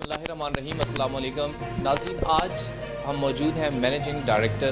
اللہ الرحمن الرحیم، السلام علیکم ناظرین۔ آج ہم موجود ہیں مینیجنگ ڈائریکٹر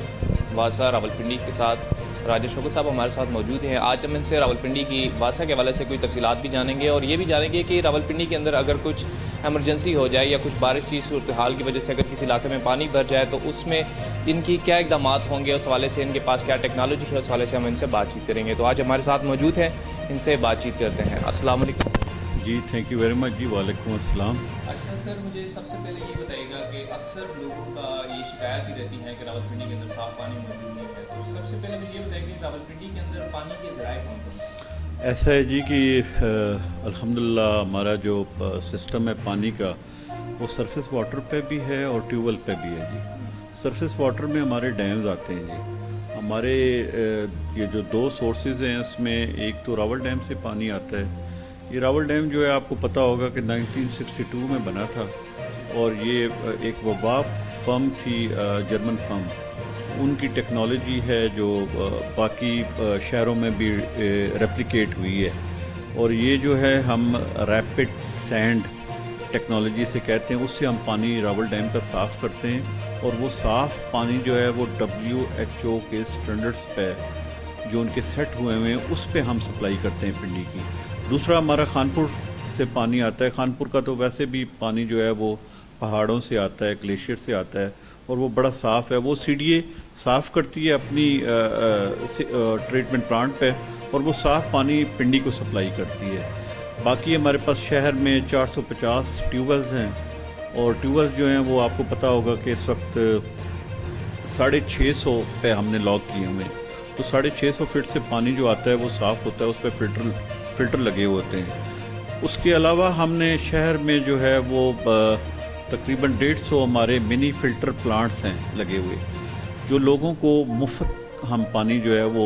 واسا راولپنڈی کے ساتھ۔ راجیش شوکت صاحب ہمارے ساتھ موجود ہیں۔ آج ہم ان سے راولپنڈی کی واسا کے حوالے سے کوئی تفصیلات بھی جانیں گے اور یہ بھی جانیں گے کہ راولپنڈی کے اندر اگر کچھ ایمرجنسی ہو جائے یا کچھ بارش کی صورتحال کی وجہ سے اگر کسی علاقے میں پانی بھر جائے تو اس میں ان کی کیا اقدامات ہوں گے، اس حوالے سے ان کے پاس کیا ٹیکنالوجی ہے، اس حوالے سے ہم ان سے بات چیت کریں گے۔ تو آج ہمارے ساتھ موجود ہیں، ان سے بات چیت کرتے ہیں۔ السلام علیکم جی، تھینک یو ویری مچ جی، وعلیکم السلام۔ اچھا سر، مجھے سب سے پہلے یہ بتائیے گا کہ اکثر لوگوں کا یہ شکایت ہی رہتی ہے کہ راولپنڈی کے اندر صاف پانی موجود نہیں ہے، تو سب سے پہلے مجھے یہ بتائیے کہ راولپنڈی کے اندر پانی کے ذرائع کون کون سے ہیں؟ ایسا ہے جی کہ الحمدللہ ہمارا جو سسٹم ہے پانی کا وہ سرفیس واٹر پہ بھی ہے اور ٹیوب ویل پہ بھی ہے جی۔ سرفیس واٹر میں ہمارے ڈیمز آتے ہیں جی۔ ہمارے یہ جو دو سورسز ہیں اس میں ایک تو راول ڈیم سے پانی آتا ہے۔ یہ راول ڈیم جو ہے آپ کو پتہ ہوگا کہ 1962 میں بنا تھا اور یہ ایک وباب فرم تھی، جرمن فرم، ان کی ٹیکنالوجی ہے جو باقی شہروں میں بھی ریپلیکیٹ ہوئی ہے، اور یہ جو ہے ہم ریپڈ سینڈ ٹیکنالوجی سے کہتے ہیں، اس سے ہم پانی راول ڈیم کا صاف کرتے ہیں، اور وہ صاف پانی جو ہے وہ WHO کے سٹینڈرڈز پہ جو ان کے سیٹ ہوئے ہیں اس پہ ہم سپلائی کرتے ہیں پنڈی کی۔ دوسرا ہمارا خانپور سے پانی آتا ہے۔ خانپور کا تو ویسے بھی پانی جو ہے وہ پہاڑوں سے آتا ہے، گلیشیئر سے آتا ہے، اور وہ بڑا صاف ہے۔ وہ CDA صاف کرتی ہے اپنی ٹریٹمنٹ پلانٹ پہ، اور وہ صاف پانی پنڈی کو سپلائی کرتی ہے۔ باقی ہمارے پاس شہر میں 450 ٹیوب ویلز ہیں، اور ٹیوب ویلز جو ہیں وہ آپ کو پتہ ہوگا کہ اس وقت 650 پہ ہم نے لاک کیے ہوئے ہیں، تو 650 فٹ سے پانی جو آتا ہے وہ صاف ہوتا ہے، اس پہ فلٹر لگے ہوتے ہیں۔ اس کے علاوہ ہم نے شہر میں جو ہے وہ تقریباً 150 ہمارے منی فلٹر پلانٹس ہیں لگے ہوئے، جو لوگوں کو مفت ہم پانی جو ہے وہ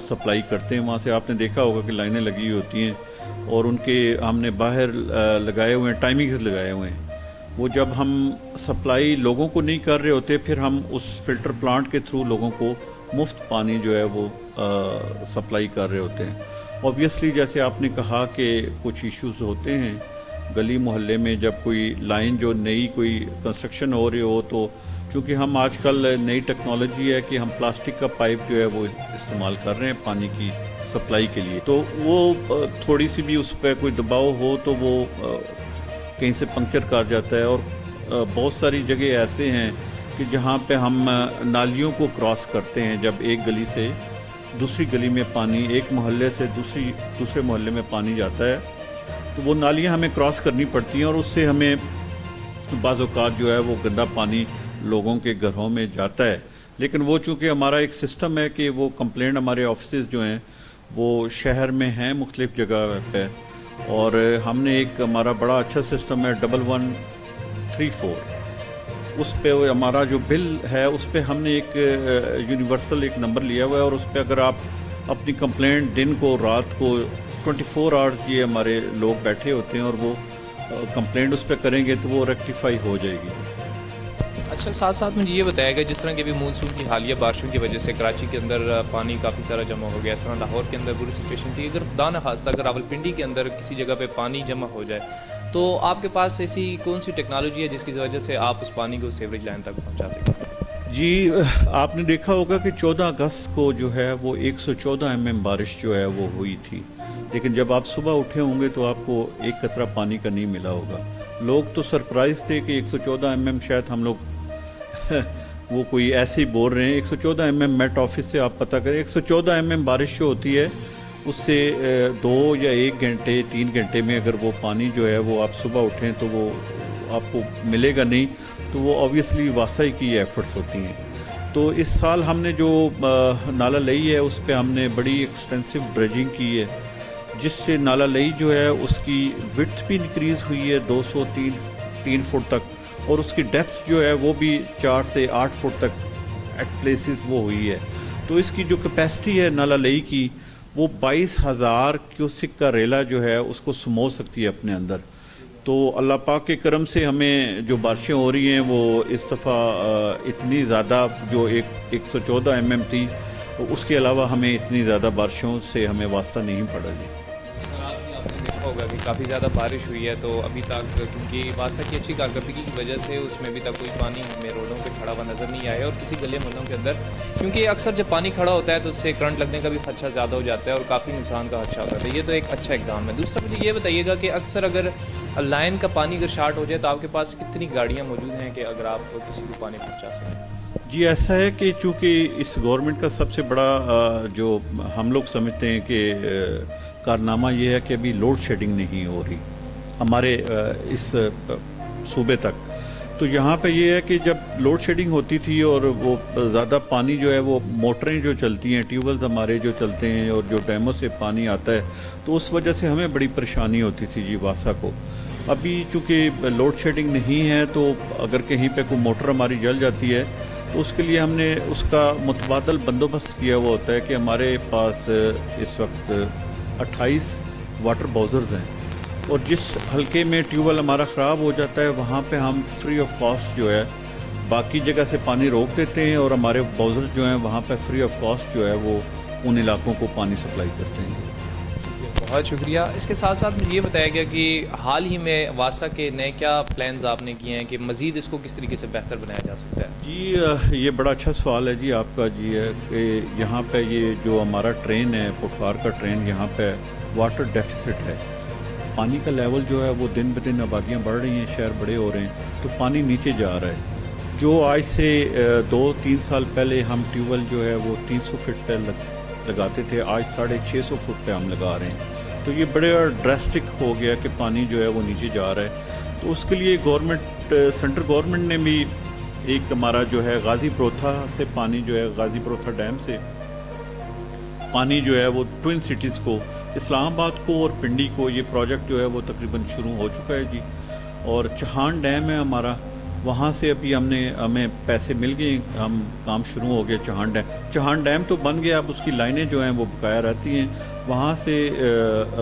سپلائی کرتے ہیں۔ وہاں سے آپ نے دیکھا ہوگا کہ لائنیں لگی ہوتی ہیں، اور ان کے ہم نے باہر لگائے ہوئے ہیں، ٹائمنگز لگائے ہوئے ہیں۔ وہ جب ہم سپلائی لوگوں کو نہیں کر رہے ہوتے، پھر ہم اس فلٹر پلانٹ کے تھرو لوگوں کو مفت پانی جو ہے وہ سپلائی کر رہے ہوتے ہیں۔ اوبویسلی جیسے آپ نے کہا کہ کچھ ایشوز ہوتے ہیں گلی محلے میں، جب کوئی لائن جو نئی کوئی کنسٹرکشن ہو رہی ہو، تو چونکہ ہم آج کل نئی ٹیکنالوجی ہے کہ ہم پلاسٹک کا پائپ جو ہے وہ استعمال کر رہے ہیں پانی کی سپلائی کے لیے، تو وہ تھوڑی سی بھی اس پہ کوئی دباؤ ہو تو وہ کہیں سے پنکچر کر جاتا ہے۔ اور بہت ساری جگہ ایسے ہیں کہ جہاں پہ ہم نالیوں کو کراس کرتے ہیں، جب ایک گلی سے دوسری گلی میں پانی، ایک محلے سے دوسرے محلے میں پانی جاتا ہے، تو وہ نالیاں ہمیں کراس کرنی پڑتی ہیں، اور اس سے ہمیں بعض اوقات جو ہے وہ گندا پانی لوگوں کے گھروں میں جاتا ہے۔ لیکن وہ چونکہ ہمارا ایک سسٹم ہے کہ وہ کمپلینٹ ہمارے آفیسز جو ہیں وہ شہر میں ہیں مختلف جگہ پہ، اور ہم نے ایک ہمارا بڑا اچھا سسٹم ہے 1134، اس پہ ہمارا جو بل ہے اس پہ ہم نے ایک یونیورسل ایک نمبر لیا ہوا ہے، اور اس پہ اگر آپ اپنی کمپلینٹ دن کو رات کو 24 آورز یہ ہمارے لوگ بیٹھے ہوتے ہیں، اور وہ کمپلینٹ اس پہ کریں گے تو وہ ریکٹیفائی ہو جائے گی۔ اچھا، ساتھ ساتھ مجھے یہ بتایا گا، جس طرح کہ ابھی مونسون کی حالیہ بارشوں کی وجہ سے کراچی کے اندر پانی کافی سارا جمع ہو گیا، اس طرح لاہور کے اندر بری سچویشن تھی، اگر خدا نخواستہ اگر راولپنڈی کے اندر کسی جگہ پہ پانی جمع ہو جائے تو آپ کے پاس ایسی کون سی ٹیکنالوجی ہے جس کی وجہ سے آپ اس پانی کو سیوریج لائن تک پہنچا سکیں؟ جی، آپ نے دیکھا ہوگا کہ 14 اگست کو جو ہے وہ 114 mm بارش جو ہے وہ ہوئی تھی، لیکن جب آپ صبح اٹھے ہوں گے تو آپ کو ایک قطرہ پانی کا نہیں ملا ہوگا۔ لوگ تو سرپرائز تھے کہ 114 mm، شاید ہم لوگ وہ کوئی ایسے ہی بول رہے ہیں۔ 114 mm میٹ آفس سے آپ پتہ کریں، 114 mm بارش جو ہوتی ہے اس سے 2 یا 1 گھنٹے 3 گھنٹے میں اگر وہ پانی جو ہے وہ آپ صبح اٹھیں تو وہ آپ کو ملے گا نہیں، تو وہ اوبویسلی واسائی کی ایفرٹس ہوتی ہیں۔ تو اس سال ہم نے جو نالا لئی ہے اس پہ ہم نے بڑی ایکسٹینسو ڈریجنگ کی ہے، جس سے نالا لئی جو ہے اس کی وڈتھ بھی انکریز ہوئی ہے 203 فٹ تک، اور اس کی ڈیپتھ جو ہے وہ بھی 4 سے 8 فٹ تک ایٹ پلیسز وہ ہوئی ہے۔ تو اس کی جو کیپیسٹی ہے نالا لئی کی، وہ 22,000 کیوسک کا ریلا جو ہے اس کو سمو سکتی ہے اپنے اندر۔ تو اللہ پاک کے کرم سے ہمیں جو بارشیں ہو رہی ہیں وہ اس دفعہ اتنی زیادہ جو 114 mm تھی، اس کے علاوہ ہمیں اتنی زیادہ بارشوں سے ہمیں واسطہ نہیں پڑا جی۔ آپ نے دیکھا ہوگا کہ کافی زیادہ بارش ہوئی ہے تو ابھی تک کیونکہ واسا کی اچھی کارکردگی کی وجہ سے اس میں ابھی تک کوئی پانی ہمیں روڈوں پہ کھڑا ہوا نظر نہیں آیا اور کسی گلے محلوں کے اندر، کیونکہ اکثر جب پانی کھڑا ہوتا ہے تو اس سے کرنٹ لگنے کا بھی خدشہ زیادہ ہو جاتا ہے اور کافی نقصان کا خدشہ ہوتا ہے. یہ تو ایک اچھا اقدام ہے. دوسرا مجھے یہ بتائیے گا کہ اکثر اگر لائن کا پانی اگر شارٹ ہو جائے تو آپ کے پاس کتنی گاڑیاں موجود ہیں کہ اگر آپ کسی کو پانی پہنچا سکیں؟ جی ایسا ہے کہ چونکہ اس گورنمنٹ کا سب سے بڑا جو ہم لوگ سمجھتے ہیں کہ کارنامہ یہ ہے کہ ابھی لوڈ شیڈنگ نہیں ہو رہی ہمارے اس صوبے تک. تو یہاں پہ یہ ہے کہ جب لوڈ شیڈنگ ہوتی تھی اور وہ زیادہ پانی جو ہے وہ موٹریں جو چلتی ہیں، ٹیوب ویلز ہمارے جو چلتے ہیں اور جو ڈیموں سے پانی آتا ہے، تو اس وجہ سے ہمیں بڑی پریشانی ہوتی تھی جی واسا کو. ابھی چونکہ لوڈ شیڈنگ نہیں ہے تو اگر کہیں پہ کوئی موٹر ہماری جل جاتی ہے تو اس کے لیے ہم نے اس کا متبادل بندوبست کیا ہوا ہوتا ہے کہ ہمارے پاس اس وقت 28 واٹر باؤزرز ہیں اور جس حلقے میں ٹیوب ویل ہمارا خراب ہو جاتا ہے وہاں پہ ہم فری آف کاسٹ جو ہے باقی جگہ سے پانی روک دیتے ہیں اور ہمارے باؤزرز جو ہیں وہاں پہ فری آف کاسٹ جو ہے وہ ان علاقوں کو پانی سپلائی کرتے ہیں. بہت شکریہ. اس کے ساتھ ساتھ مجھے یہ بتایا گیا کہ حال ہی میں واسا کے نئے کیا پلانز آپ نے کیے ہیں کہ مزید اس کو کس طریقے سے بہتر بنایا جا سکتا ہے؟ جی یہ بڑا اچھا سوال ہے جی آپ کا. جی ہے کہ یہاں پہ یہ جو ہمارا ٹرین ہے پٹوار کا ٹرین، یہاں پہ واٹر ڈیفیسٹ ہے. پانی کا لیول جو ہے وہ دن بدن آبادیاں بڑھ رہی ہیں، شہر بڑے ہو رہے ہیں تو پانی نیچے جا رہا ہے. جو آج سے 2-3 سال پہلے ہم ٹیوب ویل جو ہے وہ 300 فٹ پہ لگاتے تھے، آج 650 فٹ پہ ہم لگا رہے ہیں. تو یہ بڑے ڈراسٹک ہو گیا کہ پانی جو ہے وہ نیچے جا رہا ہے. تو اس کے لیے گورنمنٹ، سینٹرل گورنمنٹ نے بھی ایک ہمارا جو ہے غازی پروتھا سے پانی جو ہے غازی پروتھا ڈیم سے پانی جو ہے وہ ٹوئن سٹیز کو، اسلام آباد کو اور پنڈی کو، یہ پروجیکٹ جو ہے وہ تقریباً شروع ہو چکا ہے جی. اور چہان ڈیم ہے ہمارا، وہاں سے ابھی ہمیں پیسے مل گئے، ہم کام شروع ہو گیا. چہان ڈیم تو بن گیا، اب اس کی لائنیں جو ہیں وہ بقایا رہتی ہیں. وہاں سے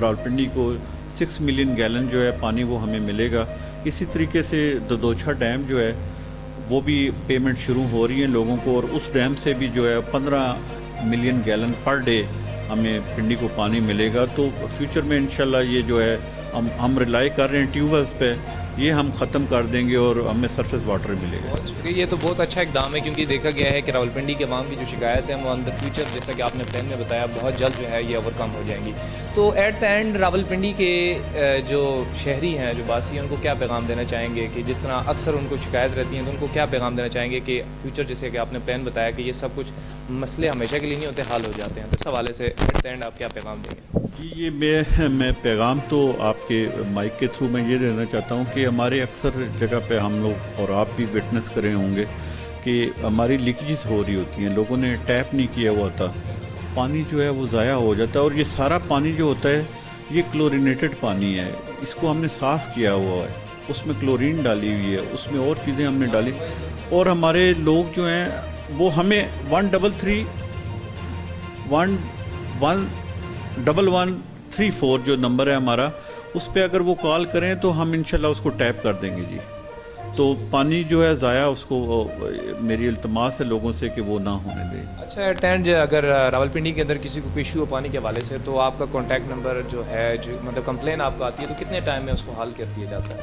راولپنڈی کو 6 ملین گیلن جو ہے پانی وہ ہمیں ملے گا. اسی طریقے سے دودوچھا ڈیم جو ہے وہ بھی پیمنٹ شروع ہو رہی ہیں لوگوں کو، اور اس ڈیم سے بھی جو ہے 15 ملین گیلن پر ڈے ہمیں پنڈی کو پانی ملے گا. تو فیوچر میں انشاءاللہ یہ جو ہے ہم ریلائی کر رہے ہیں ٹیوب ویلز پہ، یہ ہم ختم کر دیں گے اور ہمیں سرفیس واٹر ملے گا. بہت شکریہ. یہ تو بہت اچھا اقدام ہے کیونکہ دیکھا گیا ہے کہ راولپنڈی کے عوام کی جو شکایت ہے وہ ان دا فیوچر، جیسا کہ آپ نے پلان میں بتایا، بہت جلد جو ہے یہ اوور کم ہو جائیں گی. تو ایٹ دا اینڈ راولپنڈی کے جو شہری ہیں، جو باسی ہیں، ان کو کیا پیغام دینا چاہیں گے کہ جس طرح اکثر ان کو شکایت رہتی ہیں، تو ان کو کیا پیغام دینا چاہیں گے کہ فیوچر، جیسے کہ آپ نے پلان بتایا کہ یہ سب کچھ مسئلے ہمیشہ کے لیے نہیں ہوتے، حل ہو جاتے ہیں، تو اس حوالے سے ایٹ دا اینڈ آپ کیا پیغام دیں گے؟ جی یہ میں پیغام تو آپ کے مائک کے تھرو میں یہ دینا چاہتا ہوں کہ ہمارے اکثر جگہ پہ ہم لوگ اور آپ بھی وٹنس کرے ہوں گے کہ ہماری لیکیجز ہو رہی ہوتی ہیں، لوگوں نے ٹیپ نہیں کیا ہوا تھا، پانی جو ہے وہ ضائع ہو جاتا ہے. اور یہ سارا پانی جو ہوتا ہے یہ کلورینیٹڈ پانی ہے، اس کو ہم نے صاف کیا ہوا ہے، اس میں کلورین ڈالی ہوئی ہے، اس میں اور چیزیں ہم نے ڈالی. اور ہمارے لوگ جو ہیں وہ ہمیں 133 جو نمبر ہے ہمارا، اس پہ اگر وہ کال کریں تو ہم انشاءاللہ اس کو ٹیپ کر دیں گے جی. تو پانی جو ہے ضائع، اس کو میری التماس ہے لوگوں سے کہ وہ نہ ہونے دیں. اچھا ایٹ اینڈ اگر راولپنڈی کے اندر کسی کو کوئی ایشو ہو پانی کے حوالے سے تو آپ کا کانٹیکٹ نمبر جو ہے، جو مطلب کمپلین آپ کو آتی ہے، تو کتنے ٹائم میں اس کو حل کر دیا جاتا ہے؟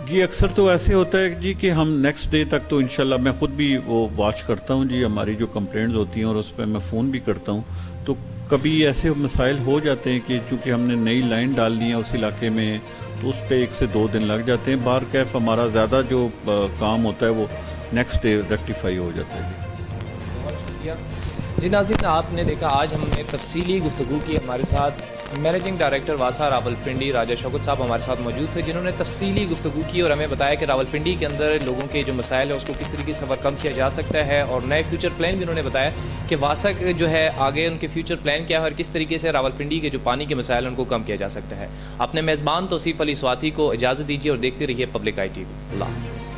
جی اکثر تو ایسے ہوتا ہے جی کہ ہم نیکسٹ ڈے تک تو انشاءاللہ میں خود بھی وہ واچ کرتا ہوں جی، ہماری جو کمپلینٹس ہوتی ہیں اور اس پہ میں فون بھی کرتا ہوں. تو کبھی ایسے مسائل ہو جاتے ہیں کہ چونکہ ہم نے نئی لائن ڈال دی ہے اس علاقے میں، تو اس پہ 1 سے 2 دن لگ جاتے ہیں. بار کیف ہمارا زیادہ جو کام ہوتا ہے وہ نیکسٹ ڈے ریکٹیفائی ہو جاتا ہے جی. بہت شکریہ. جی ناظرین، آپ نے دیکھا آج ہم نے تفصیلی گفتگو کی. ہمارے ساتھ مینیجنگ ڈائریکٹر واسا راولپنڈی راجہ شوکت صاحب ہمارے ساتھ موجود تھے، جنہوں نے تفصیلی گفتگو کی اور ہمیں بتایا کہ راولپنڈی کے اندر لوگوں کے جو مسائل ہیں اس کو کس طریقے سے اوور کم کیا جا سکتا ہے، اور نئے فیوچر پلان بھی انہوں نے بتایا کہ واسا جو ہے آگے ان کے فیوچر پلان کیا ہے اور کس طریقے سے راولپنڈی کے جو پانی کے مسائل ہیں ان کو کم کیا جا سکتا ہے. اپنے میزبان توصیف علی سواتی کو اجازت دیجیے اور دیکھتے رہیے پبلک آئی ٹی وی. اللہ حافظ.